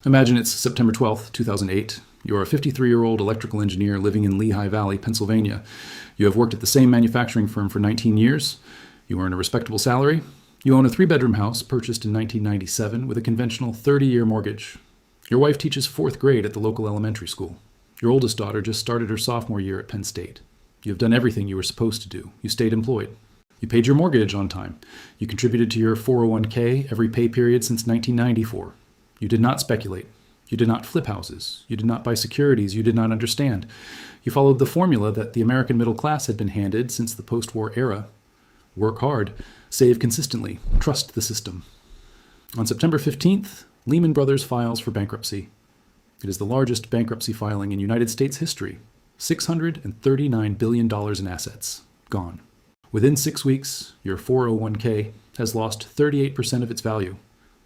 Imagine it's September 12th, 2008. You're a 53-year-old electrical engineer living in Lehigh Valley, Pennsylvania. You have worked at the same manufacturing firm for 19 years. You earn a respectable salary. You own a 3-bedroom house purchased in 1997 with a conventional 30-year mortgage. Your wife teaches 4th grade at the local elementary school. Your oldest daughter just started her sophomore year at Penn State. You have done everything you were supposed to do. You stayed employed. You paid your mortgage on time. You contributed to your 401k every pay period since 1994. You did not speculate. You did not flip houses. You did not buy securities you did not understand. You followed the formula that the American middle class had been handed since the post-war era. Work hard. Save consistently. Trust the system. On September 15th, Lehman Brothers files for bankruptcy. It is the largest bankruptcy filing in United States history. $639 billion in assets. Gone. Within 6 weeks, your 401k has lost 38% of its value.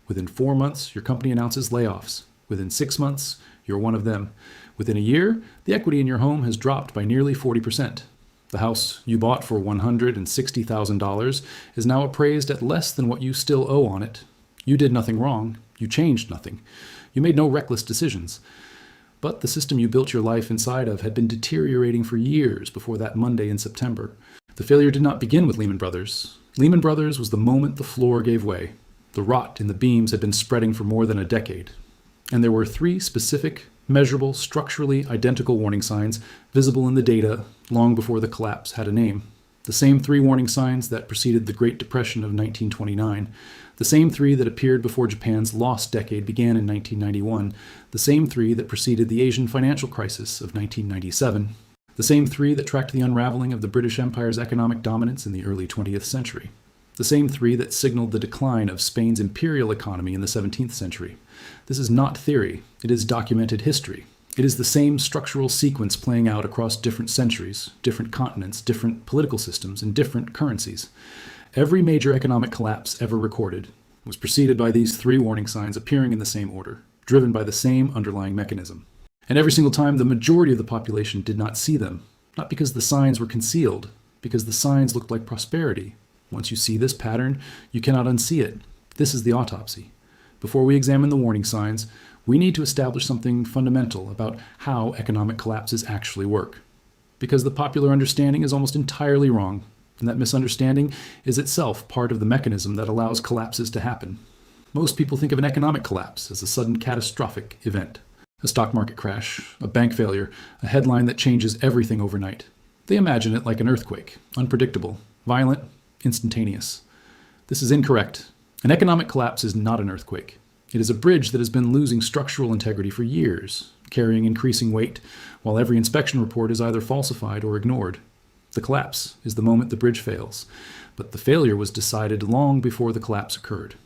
Within 4 months, your company announces layoffs. Within 6 months, you're one of them. Within a year, the equity in your home has dropped by nearly 40%. The house you bought for $160,000 is now appraised at less than what you still owe on it. You did nothing wrong. You changed nothing. You made no reckless decisions. But the system you built your life inside of had been deteriorating for years before that Monday in September. The failure did not begin with Lehman Brothers. Lehman Brothers was the moment the floor gave way. The rot in the beams had been spreading for more than a decade. And there were 3 specific, measurable, structurally identical warning signs visible in the data long before the collapse had a name. The same 3 warning signs that preceded the Great Depression of 1929. The same 3 that appeared before Japan's lost decade began in 1991. The same 3 that preceded the Asian financial crisis of 1997. The same 3 that tracked the unraveling of the British Empire's economic dominance in the early 20th century. The same 3 that signaled the decline of Spain's imperial economy in the 17th century. This is not theory. It is documented history. It is the same structural sequence playing out across different centuries, different continents, different political systems, and different currencies. Every major economic collapse ever recorded was preceded by these 3 warning signs appearing in the same order, driven by the same underlying mechanism. And every single time, the majority of the population did not see them, not because the signs were concealed, because the signs looked like prosperity. Once you see this pattern, you cannot unsee it. This is the autopsy. Before we examine the warning signs, we need to establish something fundamental about how economic collapses actually work. Because the popular understanding is almost entirely wrong, and that misunderstanding is itself part of the mechanism that allows collapses to happen. Most people think of an economic collapse as a sudden catastrophic event. A stock market crash, a bank failure, a headline that changes everything overnight. They imagine it like an earthquake, unpredictable, violent, instantaneous. This is incorrect. An economic collapse is not an earthquake. It is a bridge that has been losing structural integrity for years, carrying increasing weight, while every inspection report is either falsified or ignored. The collapse is the moment the bridge fails, but the failure was decided long before the collapse occurred.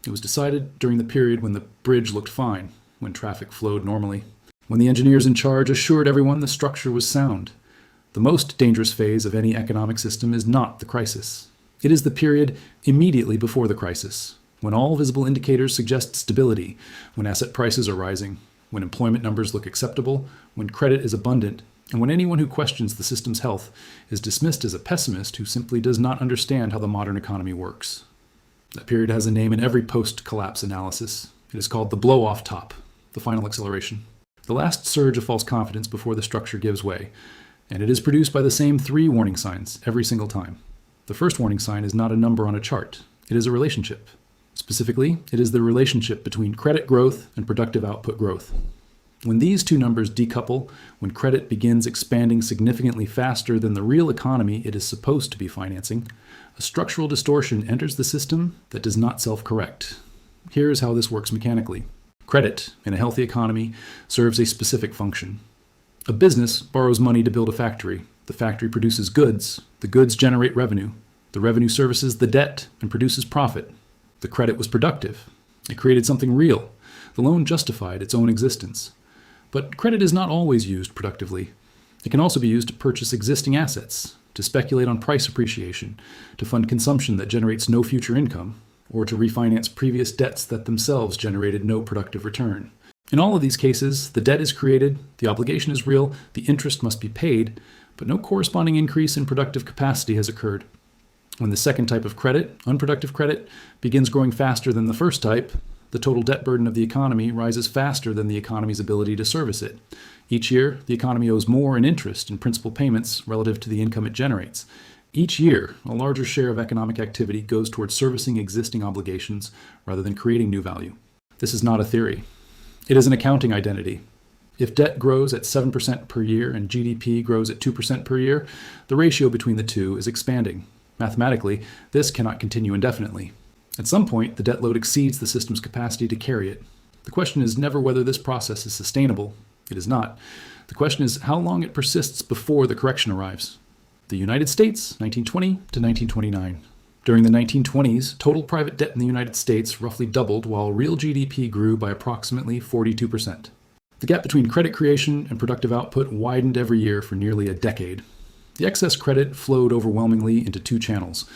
It was decided during the period when the bridge looked fine, when traffic flowed normally, when the engineers in charge assured everyone the structure was sound. The most dangerous phase of any economic system is not the crisis. It is the period immediately before the crisis, when all visible indicators suggest stability, when asset prices are rising, when employment numbers look acceptable, when credit is abundant, and when anyone who questions the system's health is dismissed as a pessimist who simply does not understand how the modern economy works. That period has a name in every post-collapse analysis. It is called the blow-off top, the final acceleration, the last surge of false confidence before the structure gives way, and it is produced by the same 3 warning signs every single time. The first warning sign is not a number on a chart. It is a relationship. Specifically, it is the relationship between credit growth and productive output growth. When these 2 numbers decouple, when credit begins expanding significantly faster than the real economy it is supposed to be financing, a structural distortion enters the system that does not self-correct. Here is how this works mechanically. Credit, in a healthy economy, serves a specific function. A business borrows money to build a factory. The factory produces goods. The goods generate revenue. The revenue services the debt and produces profit. The credit was productive. It created something real. The loan justified its own existence. But credit is not always used productively. It can also be used to purchase existing assets, to speculate on price appreciation, to fund consumption that generates no future income, or to refinance previous debts that themselves generated no productive return. In all of these cases, the debt is created, the obligation is real, the interest must be paid, but no corresponding increase in productive capacity has occurred. When the second type of credit, unproductive credit, begins growing faster than the first type, The total debt burden of the economy rises faster than the economy's ability to service it. Each year, the economy owes more in interest and principal payments relative to the income it generates. Each year, a larger share of economic activity goes towards servicing existing obligations rather than creating new value. This is not a theory. It is an accounting identity. If debt grows at 7% per year and GDP grows at 2% per year, the ratio between the two is expanding. Mathematically, this cannot continue indefinitely. At some point, the debt load exceeds the system's capacity to carry it. The question is never whether this process is sustainable. It is not. The question is how long it persists before the correction arrives. The United States, 1920 to 1929. During the 1920s, total private debt in the United States roughly doubled while real GDP grew by approximately 42%. The gap between credit creation and productive output widened every year for nearly a decade. The excess credit flowed overwhelmingly into two channels: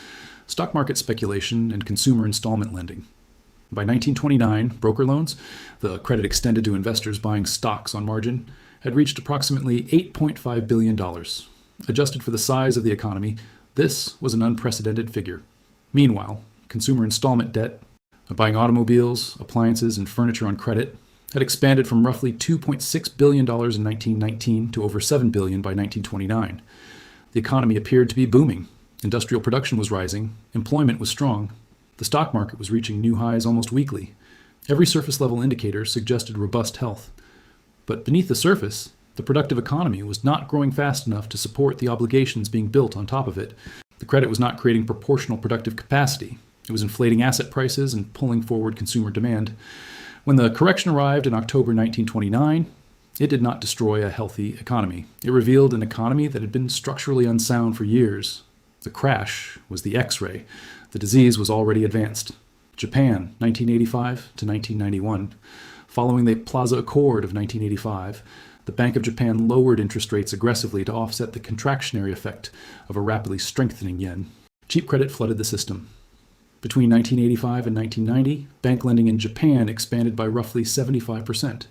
stock market speculation and consumer installment lending. By 1929, broker loans, the credit extended to investors buying stocks on margin, had reached approximately $8.5 billion. Adjusted for the size of the economy, this was an unprecedented figure. Meanwhile, consumer installment debt, buying automobiles, appliances, and furniture on credit, had expanded from roughly $2.6 billion in 1919 to over $7 billion by 1929. The economy appeared to be booming. Industrial production was rising, employment was strong, the stock market was reaching new highs almost weekly. Every surface-level indicator suggested robust health. But beneath the surface, the productive economy was not growing fast enough to support the obligations being built on top of it. The credit was not creating proportional productive capacity. It was inflating asset prices and pulling forward consumer demand. When the correction arrived in October 1929, it did not destroy a healthy economy. It revealed an economy that had been structurally unsound for years. The crash was the X-ray. The disease was already advanced. Japan, 1985 to 1991. Following the Plaza Accord of 1985, the Bank of Japan lowered interest rates aggressively to offset the contractionary effect of a rapidly strengthening yen. Cheap credit flooded the system. Between 1985 and 1990, bank lending in Japan expanded by roughly 75%.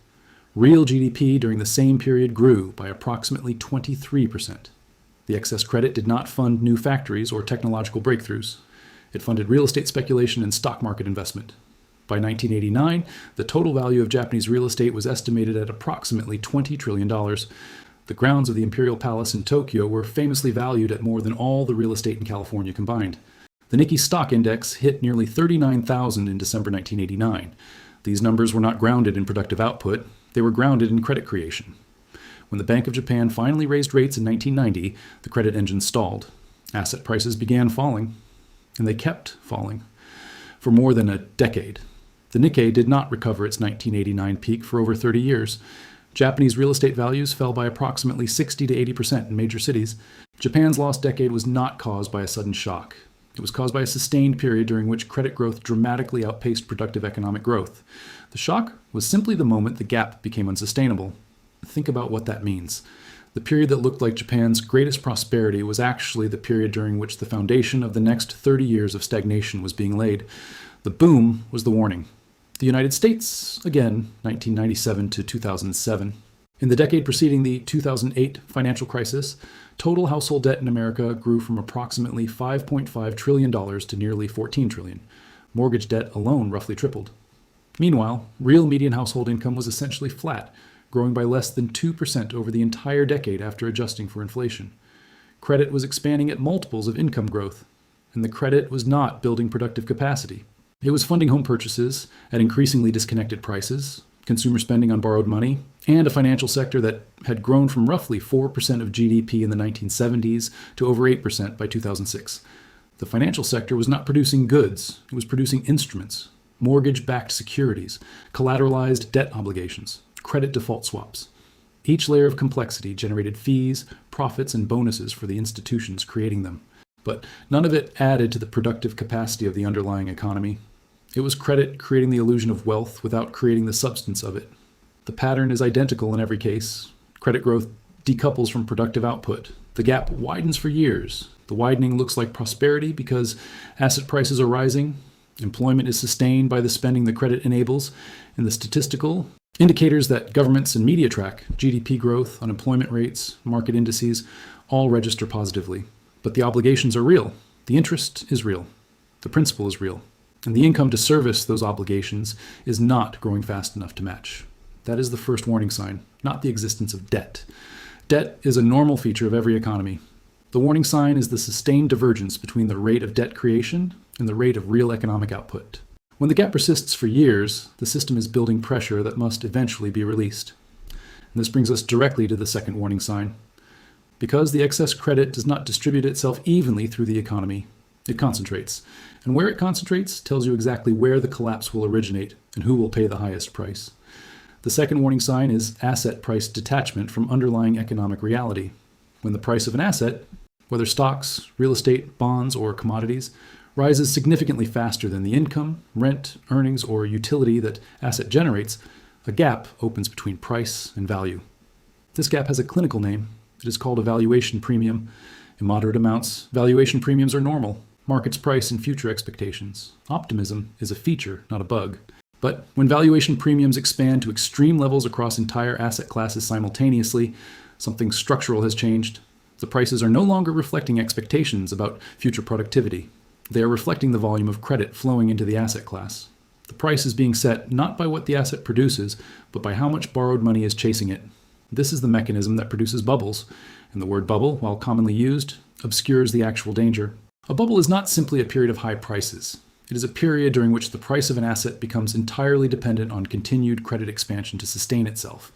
Real GDP during the same period grew by approximately 23%. The excess credit did not fund new factories or technological breakthroughs. It funded real estate speculation and stock market investment. By 1989, the total value of Japanese real estate was estimated at approximately $20 trillion. The grounds of the Imperial Palace in Tokyo were famously valued at more than all the real estate in California combined. The Nikkei stock index hit nearly 39,000 in December 1989. These numbers were not grounded in productive output, they were grounded in credit creation. When the Bank of Japan finally raised rates in 1990, the credit engine stalled. Asset prices began falling, and they kept falling for more than a decade. The Nikkei did not recover its 1989 peak for over 30 years. Japanese real estate values fell by approximately 60 to 80% in major cities. Japan's lost decade was not caused by a sudden shock. It was caused by a sustained period during which credit growth dramatically outpaced productive economic growth. The shock was simply the moment the gap became unsustainable. Think about what that means. The period that looked like Japan's greatest prosperity was actually the period during which the foundation of the next 30 years of stagnation was being laid. The boom was the warning. The United States, again, 1997 to 2007. In the decade preceding the 2008 financial crisis, total household debt in America grew from approximately $5.5 trillion to nearly $14 trillion. Mortgage debt alone roughly tripled. Meanwhile, real median household income was essentially flat, growing by less than 2% over the entire decade after adjusting for inflation. Credit was expanding at multiples of income growth, and the credit was not building productive capacity. It was funding home purchases at increasingly disconnected prices, consumer spending on borrowed money, and a financial sector that had grown from roughly 4% of GDP in the 1970s to over 8% by 2006. The financial sector was not producing goods, it was producing instruments, mortgage-backed securities, collateralized debt obligations, credit default swaps. Each layer of complexity generated fees, profits, and bonuses for the institutions creating them. But none of it added to the productive capacity of the underlying economy. It was credit creating the illusion of wealth without creating the substance of it. The pattern is identical in every case. Credit growth decouples from productive output. The gap widens for years. The widening looks like prosperity because asset prices are rising, employment is sustained by the spending the credit enables, and the statistical indicators that governments and media track, GDP growth, unemployment rates, market indices, all register positively. But the obligations are real. The interest is real. The principal is real. And the income to service those obligations is not growing fast enough to match. That is the first warning sign, not the existence of debt. Debt is a normal feature of every economy. The warning sign is the sustained divergence between the rate of debt creation and the rate of real economic output. When the gap persists for years, the system is building pressure that must eventually be released. And this brings us directly to the second warning sign. Because the excess credit does not distribute itself evenly through the economy, it concentrates. And where it concentrates tells you exactly where the collapse will originate and who will pay the highest price. The second warning sign is asset price detachment from underlying economic reality. When the price of an asset, whether stocks, real estate, bonds, or commodities, rises significantly faster than the income, rent, earnings, or utility that asset generates, a gap opens between price and value. This gap has a clinical name. It is called a valuation premium. In moderate amounts, valuation premiums are normal. Markets price in future expectations. Optimism is a feature, not a bug. But when valuation premiums expand to extreme levels across entire asset classes simultaneously, something structural has changed. The prices are no longer reflecting expectations about future productivity. They are reflecting the volume of credit flowing into the asset class. The price is being set not by what the asset produces, but by how much borrowed money is chasing it. This is the mechanism that produces bubbles, and the word bubble, while commonly used, obscures the actual danger. A bubble is not simply a period of high prices. It is a period during which the price of an asset becomes entirely dependent on continued credit expansion to sustain itself.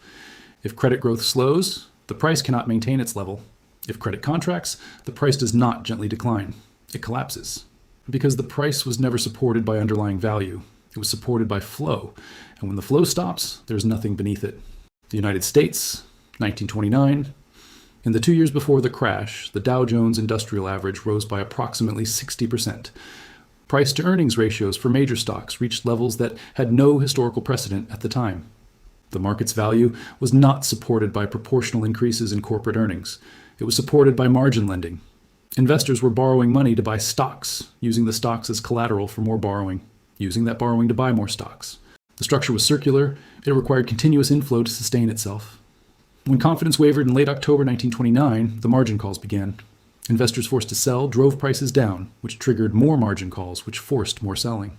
If credit growth slows, the price cannot maintain its level. If credit contracts, the price does not gently decline. It collapses. Because the price was never supported by underlying value. It was supported by flow. And when the flow stops, there's nothing beneath it. The United States, 1929. In the 2 years before the crash, the Dow Jones Industrial Average rose by approximately 60%. Price-to-earnings ratios for major stocks reached levels that had no historical precedent at the time. The market's value was not supported by proportional increases in corporate earnings. It was supported by margin lending. Investors were borrowing money to buy stocks, using the stocks as collateral for more borrowing, using that borrowing to buy more stocks. The structure was circular. It required continuous inflow to sustain itself. When confidence wavered in late October 1929, the margin calls began. Investors forced to sell drove prices down, which triggered more margin calls, which forced more selling.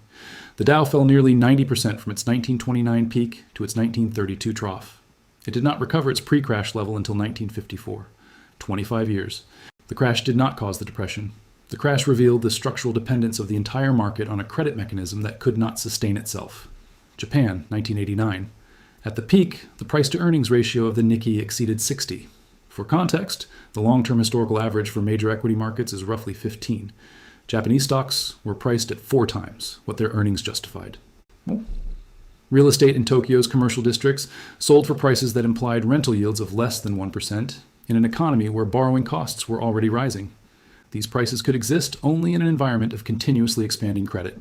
The Dow fell nearly 90% from its 1929 peak to its 1932 trough. It did not recover its pre-crash level until 1954, 25 years. The crash did not cause the depression. The crash revealed the structural dependence of the entire market on a credit mechanism that could not sustain itself. Japan, 1989. At the peak, the price-to-earnings ratio of the Nikkei exceeded 60. For context, the long-term historical average for major equity markets is roughly 15. Japanese stocks were priced at 4 times what their earnings justified. Real estate in Tokyo's commercial districts sold for prices that implied rental yields of less than 1% in an economy where borrowing costs were already rising. These prices could exist only in an environment of continuously expanding credit.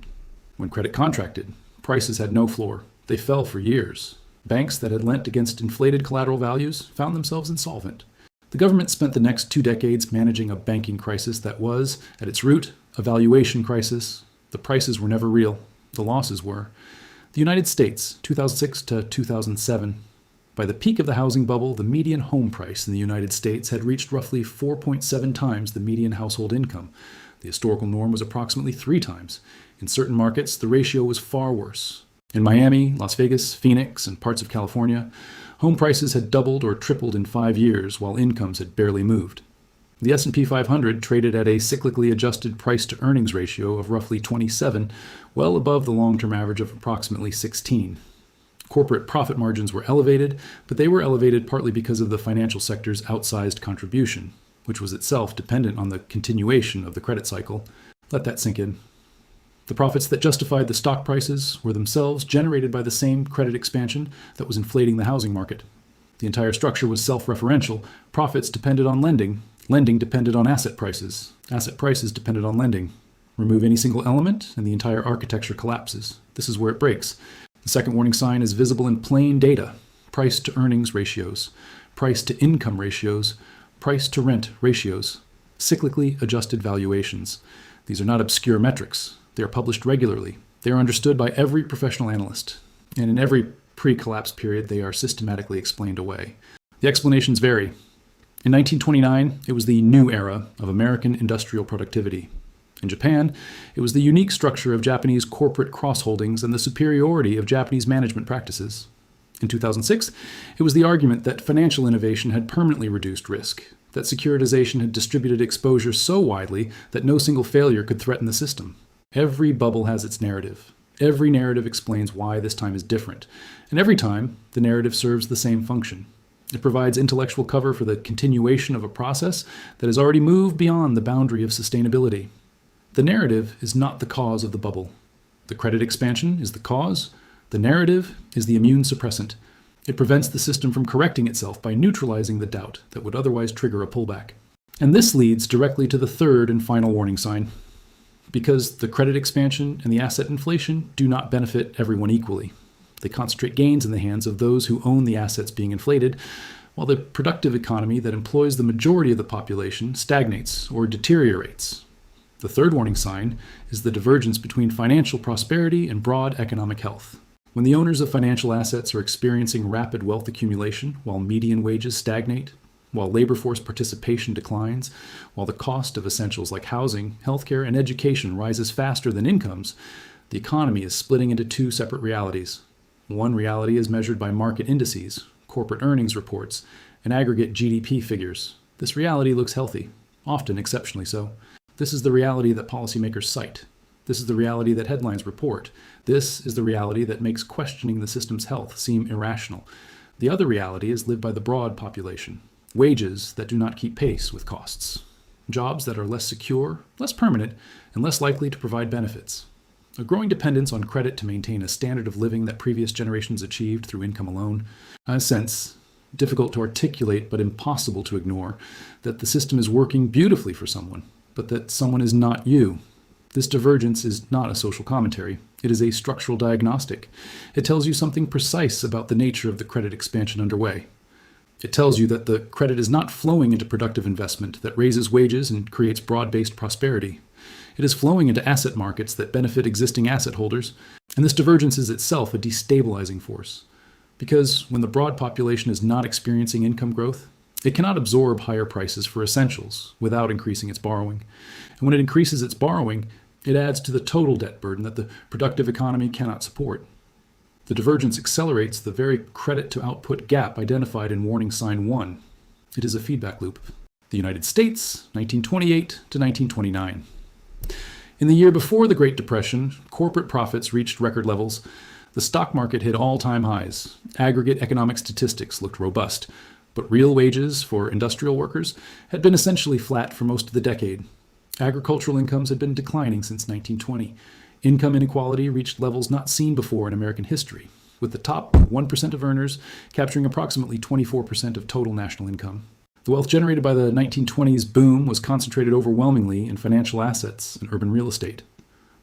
When credit contracted, prices had no floor. They fell for years. Banks that had lent against inflated collateral values found themselves insolvent. The government spent the next 2 decades managing a banking crisis that was, at its root, a valuation crisis. The prices were never real. The losses were. The United States, 2006 to 2007. By the peak of the housing bubble, the median home price in the United States had reached roughly 4.7 times the median household income. The historical norm was approximately 3 times. In certain markets, the ratio was far worse. In Miami, Las Vegas, Phoenix, and parts of California, home prices had doubled or tripled in 5 years, while incomes had barely moved. The S&P 500 traded at a cyclically adjusted price-to-earnings ratio of roughly 27, well above the long-term average of approximately 16. Corporate profit margins were elevated, but they were elevated partly because of the financial sector's outsized contribution, which was itself dependent on the continuation of the credit cycle. Let that sink in. The profits that justified the stock prices were themselves generated by the same credit expansion that was inflating the housing market. The entire structure was self-referential. Profits depended on lending. Lending depended on asset prices. Asset prices depended on lending. Remove any single element, and the entire architecture collapses. This is where it breaks. The second warning sign is visible in plain data. Price-to-earnings ratios, price-to-income ratios, price-to-rent ratios, cyclically adjusted valuations. These are not obscure metrics. They are published regularly. They are understood by every professional analyst. And in every pre-collapse period, they are systematically explained away. The explanations vary. In 1929, it was the new era of American industrial productivity. In Japan, it was the unique structure of Japanese corporate cross-holdings and the superiority of Japanese management practices. In 2006, it was the argument that financial innovation had permanently reduced risk, that securitization had distributed exposure so widely that no single failure could threaten the system. Every bubble has its narrative. Every narrative explains why this time is different. And every time, the narrative serves the same function. It provides intellectual cover for the continuation of a process that has already moved beyond the boundary of sustainability. The narrative is not the cause of the bubble. The credit expansion is the cause. The narrative is the immune suppressant. It prevents the system from correcting itself by neutralizing the doubt that would otherwise trigger a pullback. And this leads directly to the third and final warning sign. Because the credit expansion and the asset inflation do not benefit everyone equally. They concentrate gains in the hands of those who own the assets being inflated, while the productive economy that employs the majority of the population stagnates or deteriorates. The third warning sign is the divergence between financial prosperity and broad economic health. When the owners of financial assets are experiencing rapid wealth accumulation while median wages stagnate, while labor force participation declines, while the cost of essentials like housing, healthcare, and education rises faster than incomes, the economy is splitting into two separate realities. One reality is measured by market indices, corporate earnings reports, and aggregate GDP figures. This reality looks healthy, often exceptionally so. This is the reality that policymakers cite. This is the reality that headlines report. This is the reality that makes questioning the system's health seem irrational. The other reality is lived by the broad population. Wages that do not keep pace with costs. Jobs that are less secure, less permanent, and less likely to provide benefits. A growing dependence on credit to maintain a standard of living that previous generations achieved through income alone. A sense, difficult to articulate but impossible to ignore, that the system is working beautifully for someone, but that someone is not you. This divergence is not a social commentary. It is a structural diagnostic. It tells you something precise about the nature of the credit expansion underway. It tells you that the credit is not flowing into productive investment that raises wages and creates broad-based prosperity. It is flowing into asset markets that benefit existing asset holders, and this divergence is itself a destabilizing force. Because when the broad population is not experiencing income growth, it cannot absorb higher prices for essentials without increasing its borrowing. And when it increases its borrowing, it adds to the total debt burden that the productive economy cannot support. The divergence accelerates the very credit-to-output gap identified in warning sign 1. It is a feedback loop. The United States, 1928 to 1929. In the year before the Great Depression, corporate profits reached record levels. The stock market hit all-time highs. Aggregate economic statistics looked robust, but real wages for industrial workers had been essentially flat for most of the decade. Agricultural incomes had been declining since 1920. Income inequality reached levels not seen before in American history, with the top 1% of earners capturing approximately 24% of total national income. The wealth generated by the 1920s boom was concentrated overwhelmingly in financial assets and urban real estate.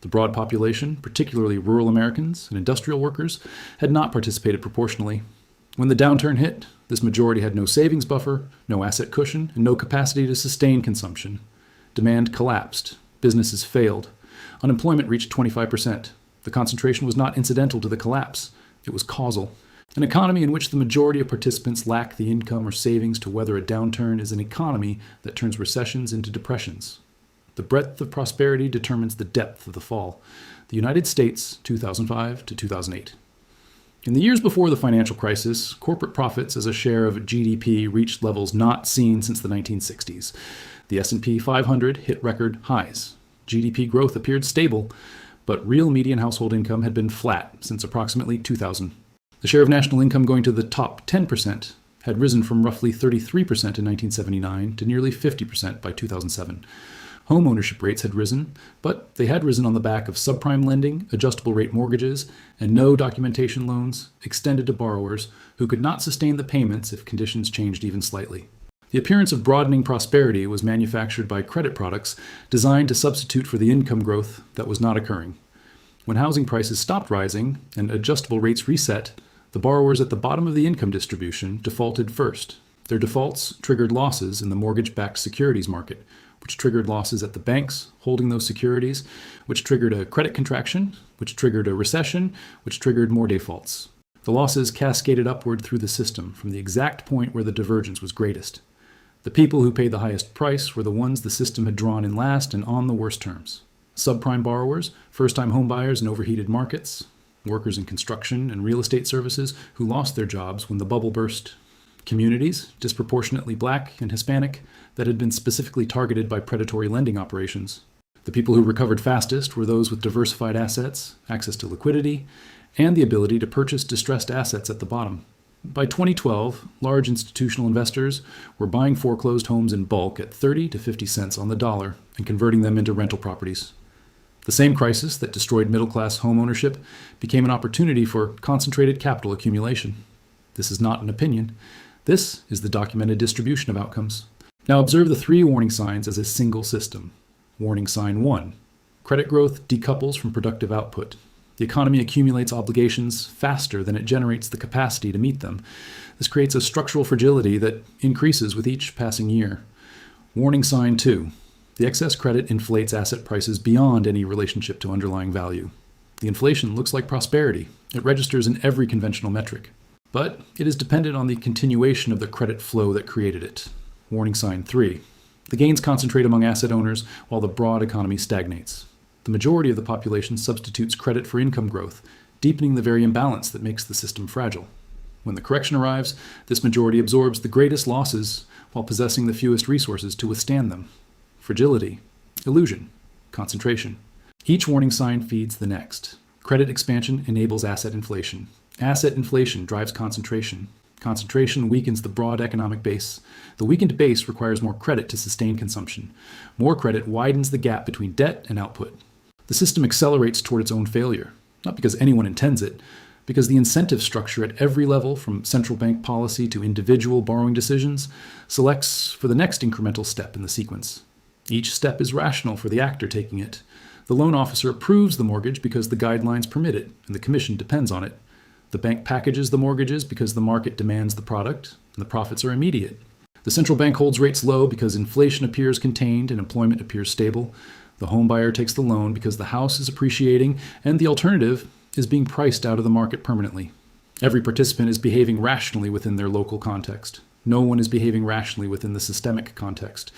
The broad population, particularly rural Americans and industrial workers, had not participated proportionally. When the downturn hit, this majority had no savings buffer, no asset cushion, and no capacity to sustain consumption. Demand collapsed. Businesses failed. Unemployment reached 25%. The concentration was not incidental to the collapse. It was causal. An economy in which the majority of participants lack the income or savings to weather a downturn is an economy that turns recessions into depressions. The breadth of prosperity determines the depth of the fall. The United States, 2005 to 2008. In the years before the financial crisis, corporate profits as a share of GDP reached levels not seen since the 1960s. The S&P 500 hit record highs. GDP growth appeared stable, but real median household income had been flat since approximately 2000. The share of national income going to the top 10% had risen from roughly 33% in 1979 to nearly 50% by 2007. Home ownership rates had risen, but they had risen on the back of subprime lending, adjustable rate mortgages, and no documentation loans extended to borrowers who could not sustain the payments if conditions changed even slightly. The appearance of broadening prosperity was manufactured by credit products designed to substitute for the income growth that was not occurring. When housing prices stopped rising and adjustable rates reset, the borrowers at the bottom of the income distribution defaulted first. Their defaults triggered losses in the mortgage-backed securities market, which triggered losses at the banks holding those securities, which triggered a credit contraction, which triggered a recession, which triggered more defaults. The losses cascaded upward through the system from the exact point where the divergence was greatest. The people who paid the highest price were the ones the system had drawn in last and on the worst terms. subprime borrowers, first-time homebuyers in overheated markets, workers in construction and real estate services who lost their jobs when the bubble burst, communities, disproportionately black and Hispanic, that had been specifically targeted by predatory lending operations. The people who recovered fastest were those with diversified assets, access to liquidity, and the ability to purchase distressed assets at the bottom. By 2012, large institutional investors were buying foreclosed homes in bulk at 30 to 50 cents on the dollar and converting them into rental properties. The same crisis that destroyed middle-class home ownership became an opportunity for concentrated capital accumulation. This is not an opinion. This is the documented distribution of outcomes. Now observe the three warning signs as a single system. Warning sign 1. Credit growth decouples from productive output. The economy accumulates obligations faster than it generates the capacity to meet them. This creates a structural fragility that increases with each passing year. Warning sign 2. The excess credit inflates asset prices beyond any relationship to underlying value. The inflation looks like prosperity. It registers in every conventional metric. But it is dependent on the continuation of the credit flow that created it. Warning sign 3. The gains concentrate among asset owners while the broad economy stagnates. The majority of the population substitutes credit for income growth, deepening the very imbalance that makes the system fragile. When the correction arrives, this majority absorbs the greatest losses while possessing the fewest resources to withstand them. Fragility, illusion, concentration. Each warning sign feeds the next. Credit expansion enables asset inflation. Asset inflation drives concentration. Concentration weakens the broad economic base. The weakened base requires more credit to sustain consumption. More credit widens the gap between debt and output. The system accelerates toward its own failure, not because anyone intends it, because the incentive structure at every level, from central bank policy to individual borrowing decisions, selects for the next incremental step in the sequence. Each step is rational for the actor taking it. The loan officer approves the mortgage because the guidelines permit it, and the commission depends on it. The bank packages the mortgages because the market demands the product, and the profits are immediate. The central bank holds rates low because inflation appears contained and employment appears stable. The home buyer takes the loan because the house is appreciating, and the alternative is being priced out of the market permanently. Every participant is behaving rationally within their local context. No one is behaving rationally within the systemic context.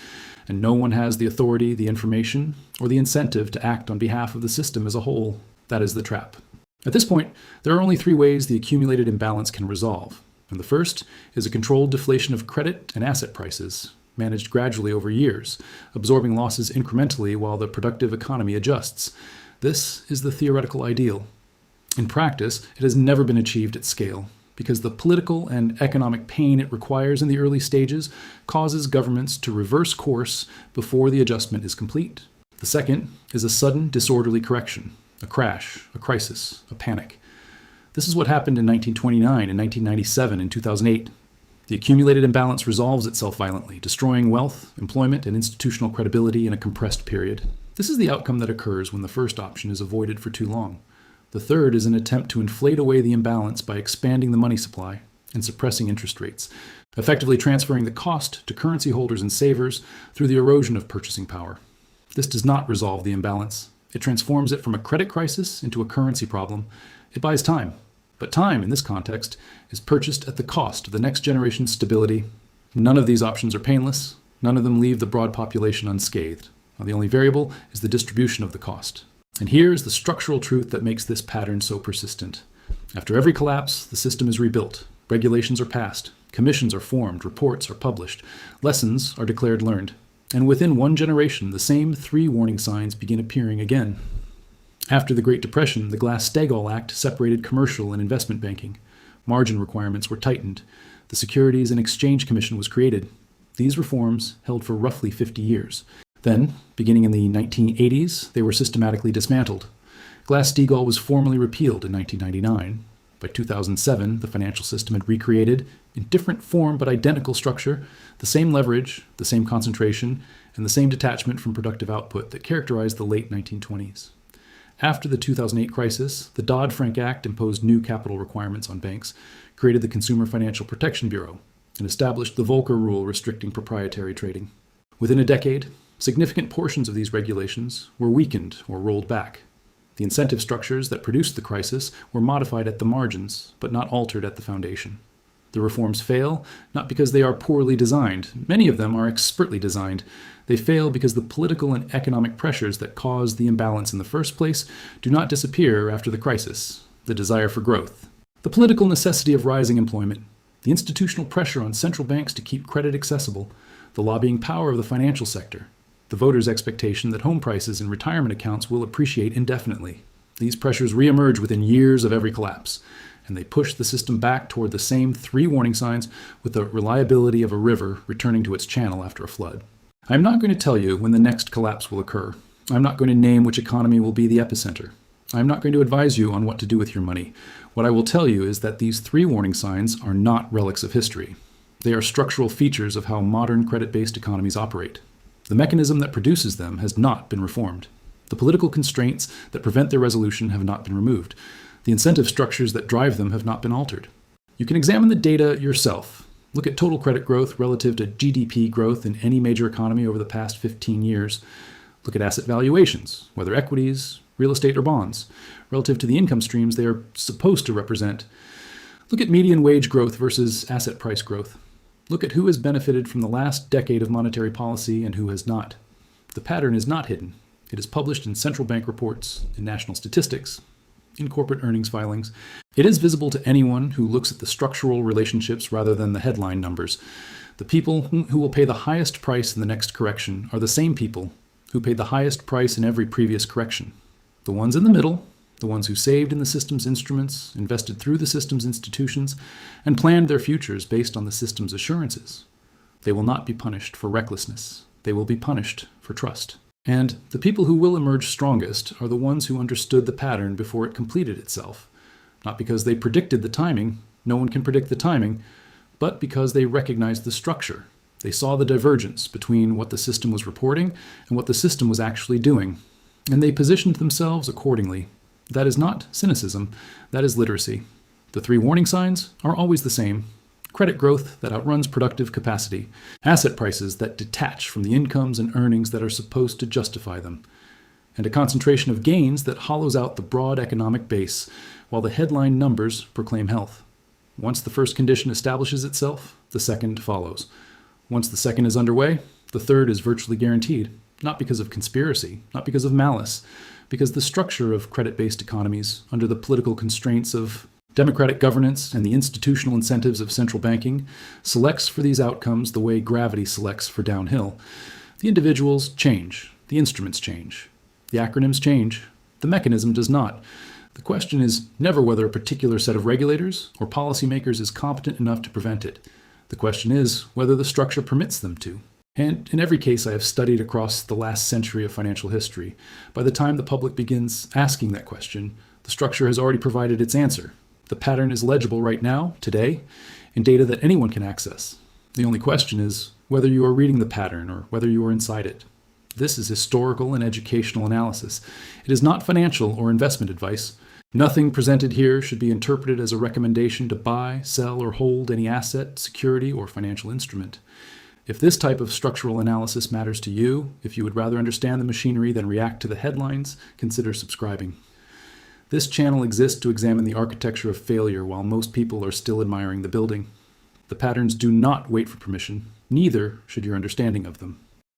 And no one has the authority, the information, or the incentive to act on behalf of the system as a whole. That is the trap. At this point, there are only three ways the accumulated imbalance can resolve. And the first is a controlled deflation of credit and asset prices, managed gradually over years, absorbing losses incrementally while the productive economy adjusts. This is the theoretical ideal. In practice, it has never been achieved at scale, because the political and economic pain it requires in the early stages causes governments to reverse course before the adjustment is complete. The second is a sudden disorderly correction, a crash, a crisis, a panic. This is what happened in 1929, in 1997, and 2008. The accumulated imbalance resolves itself violently, destroying wealth, employment, and institutional credibility in a compressed period. This is the outcome that occurs when the first option is avoided for too long. The third is an attempt to inflate away the imbalance by expanding the money supply and suppressing interest rates, effectively transferring the cost to currency holders and savers through the erosion of purchasing power. This does not resolve the imbalance. It transforms it from a credit crisis into a currency problem. It buys time. But time, in this context, is purchased at the cost of the next generation's stability. None of these options are painless. None of them leave the broad population unscathed. Now, the only variable is the distribution of the cost. And here is the structural truth that makes this pattern so persistent. After every collapse, the system is rebuilt. Regulations are passed. Commissions are formed. Reports are published. Lessons are declared learned. And within one generation, the same three warning signs begin appearing again. After the Great Depression, the Glass-Steagall Act separated commercial and investment banking. Margin requirements were tightened. The Securities and Exchange Commission was created. These reforms held for roughly 50 years. Then, beginning in the 1980s, they were systematically dismantled. Glass-Steagall was formally repealed in 1999. By 2007, the financial system had recreated, in different form but identical structure, the same leverage, the same concentration, and the same detachment from productive output that characterized the late 1920s. After the 2008 crisis, the Dodd-Frank Act imposed new capital requirements on banks, created the Consumer Financial Protection Bureau, and established the Volcker Rule restricting proprietary trading. Within a decade, significant portions of these regulations were weakened or rolled back. The incentive structures that produced the crisis were modified at the margins, but not altered at the foundation. The reforms fail not because they are poorly designed. Many of them are expertly designed. They fail because the political and economic pressures that caused the imbalance in the first place do not disappear after the crisis. The desire for growth, the political necessity of rising employment, the institutional pressure on central banks to keep credit accessible, the lobbying power of the financial sector, the voters' expectation that home prices and retirement accounts will appreciate indefinitely. These pressures reemerge within years of every collapse, and they push the system back toward the same 3 warning signs with the reliability of a river returning to its channel after a flood. I am not going to tell you when the next collapse will occur. I am not going to name which economy will be the epicenter. I am not going to advise you on what to do with your money. What I will tell you is that these 3 warning signs are not relics of history. They are structural features of how modern credit-based economies operate. The mechanism that produces them has not been reformed. The political constraints that prevent their resolution have not been removed. The incentive structures that drive them have not been altered. You can examine the data yourself. Look at total credit growth relative to GDP growth in any major economy over the past 15 years. Look at asset valuations, whether equities, real estate, or bonds, relative to the income streams they are supposed to represent. Look at median wage growth versus asset price growth. Look at who has benefited from the last decade of monetary policy and who has not. The pattern is not hidden. It is published in central bank reports, in national statistics, in corporate earnings filings. It is visible to anyone who looks at the structural relationships rather than the headline numbers. The people who will pay the highest price in the next correction are the same people who paid the highest price in every previous correction. The ones in the middle, the ones who saved in the system's instruments, invested through the system's institutions, and planned their futures based on the system's assurances. They will not be punished for recklessness. They will be punished for trust. And the people who will emerge strongest are the ones who understood the pattern before it completed itself. Not because they predicted the timing, no one can predict the timing, but because they recognized the structure. They saw the divergence between what the system was reporting and what the system was actually doing, and they positioned themselves accordingly. That is not cynicism, that is literacy. The 3 warning signs are always the same. Credit growth that outruns productive capacity, asset prices that detach from the incomes and earnings that are supposed to justify them, and a concentration of gains that hollows out the broad economic base while the headline numbers proclaim health. Once the first condition establishes itself, the second follows. Once the second is underway, the third is virtually guaranteed, not because of conspiracy, not because of malice, because the structure of credit-based economies, under the political constraints of democratic governance and the institutional incentives of central banking, selects for these outcomes the way gravity selects for downhill. The individuals change, the instruments change, the acronyms change, the mechanism does not. The question is never whether a particular set of regulators or policymakers is competent enough to prevent it. The question is whether the structure permits them to. And in every case I have studied across the last century of financial history, by the time the public begins asking that question, the structure has already provided its answer. The pattern is legible right now, today, in data that anyone can access. The only question is whether you are reading the pattern or whether you are inside it. This is historical and educational analysis. It is not financial or investment advice. Nothing presented here should be interpreted as a recommendation to buy, sell, or hold any asset, security, or financial instrument. If this type of structural analysis matters to you, if you would rather understand the machinery than react to the headlines, consider subscribing. This channel exists to examine the architecture of failure while most people are still admiring the building. The patterns do not wait for permission, neither should your understanding of them.